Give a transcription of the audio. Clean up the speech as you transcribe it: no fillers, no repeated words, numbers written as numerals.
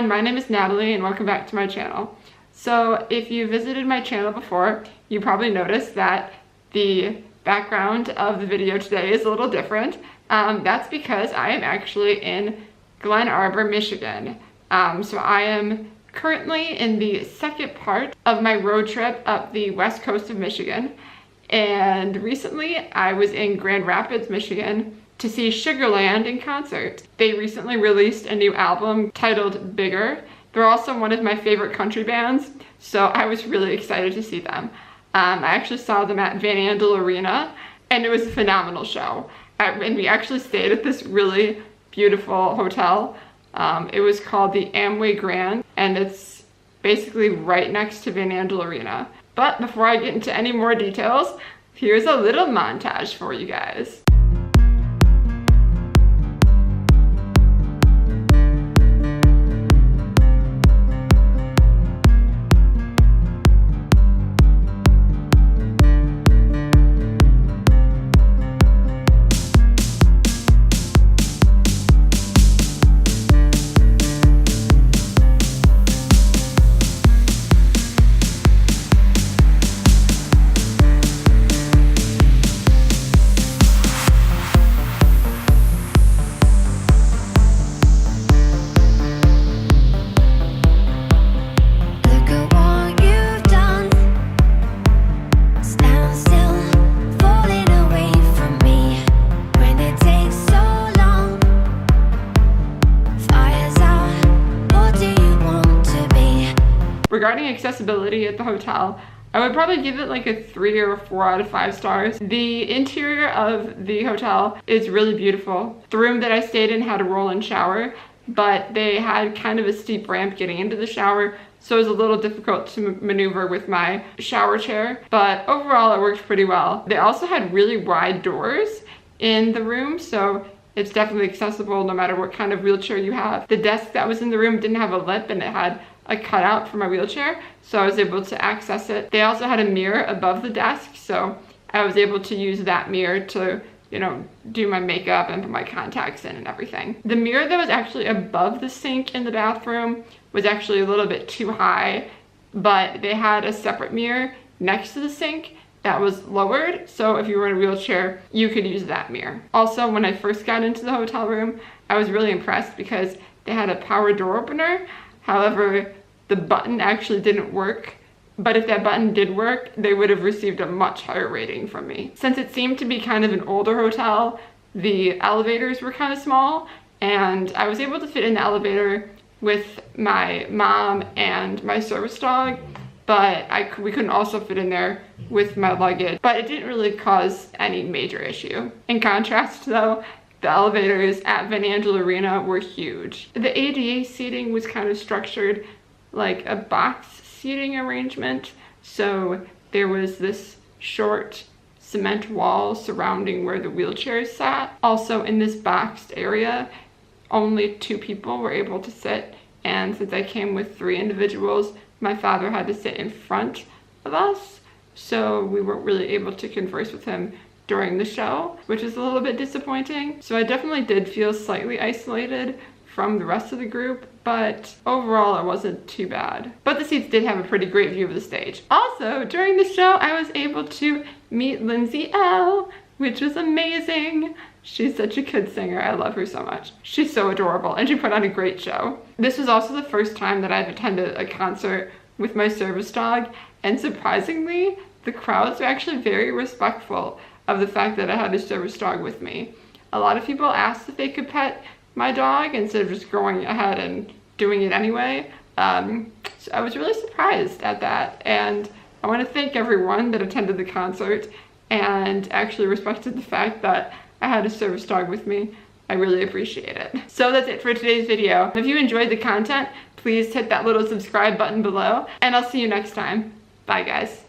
everyone, my name is Natalie and welcome back to my channel. So if you visited my channel before, you probably noticed that the background of the video today is a little different. That's because I am actually in Glen Arbor, Michigan. So I am currently in the second part of my road trip up the west coast of Michigan. And recently I was in Grand Rapids, Michigan to see Sugarland in concert. They recently released a new album titled Bigger. They're also one of my favorite country bands, so I was really excited to see them. I actually saw them at Van Andel Arena, and it was a phenomenal show. And we actually stayed at this really beautiful hotel. It was called the Amway Grand, and it's basically right next to Van Andel Arena. But before I get into any more details, here's a little montage for you guys. Regarding accessibility at the hotel, I would probably give it like a 3 or 4 out of 5 stars. The interior of the hotel is really beautiful. The room that I stayed in had a roll-in shower, but they had kind of a steep ramp getting into the shower, so it was a little difficult to maneuver with my shower chair, but overall it worked pretty well. They also had really wide doors in the room, so it's definitely accessible no matter what kind of wheelchair you have. The desk that was in the room didn't have a lip and it had a cutout for my wheelchair, so I was able to access it. They also had a mirror above the desk, so I was able to use that mirror to, do my makeup and put my contacts in and everything. The mirror that was actually above the sink in the bathroom was actually a little bit too high, but they had a separate mirror next to the sink that was lowered, so if you were in a wheelchair, you could use that mirror. Also, when I first got into the hotel room, I was really impressed because they had a power door opener. However, the button actually didn't work, but if that button did work, they would have received a much higher rating from me. Since it seemed to be kind of an older hotel, the elevators were kind of small, and I was able to fit in the elevator with my mom and my service dog, but we couldn't also fit in there with my luggage, but it didn't really cause any major issue. In contrast though, the elevators at Van Andel Arena were huge. The ADA seating was kind of structured like a box seating arrangement. So there was this short cement wall surrounding where the wheelchairs sat. Also in this boxed area, only 2 people were able to sit. And since I came with 3 individuals, my father had to sit in front of us. So we weren't really able to converse with him during the show, which is a little bit disappointing. So I definitely did feel slightly isolated from the rest of the group, but overall it wasn't too bad. But the seats did have a pretty great view of the stage. Also, during the show, I was able to meet Lindsay L, which was amazing. She's such a good singer. I love her so much. She's so adorable, and she put on a great show. This was also the first time that I've attended a concert with my service dog, and surprisingly, the crowds were actually very respectful of the fact that I had a service dog with me. A lot of people asked if they could pet my dog instead of just going ahead and doing it anyway. So I was really surprised at that, and I want to thank everyone that attended the concert and actually respected the fact that I had a service dog with me. I really appreciate it. So that's it for today's video. If you enjoyed the content, please hit that little subscribe button below, and I'll see you next time. Bye guys.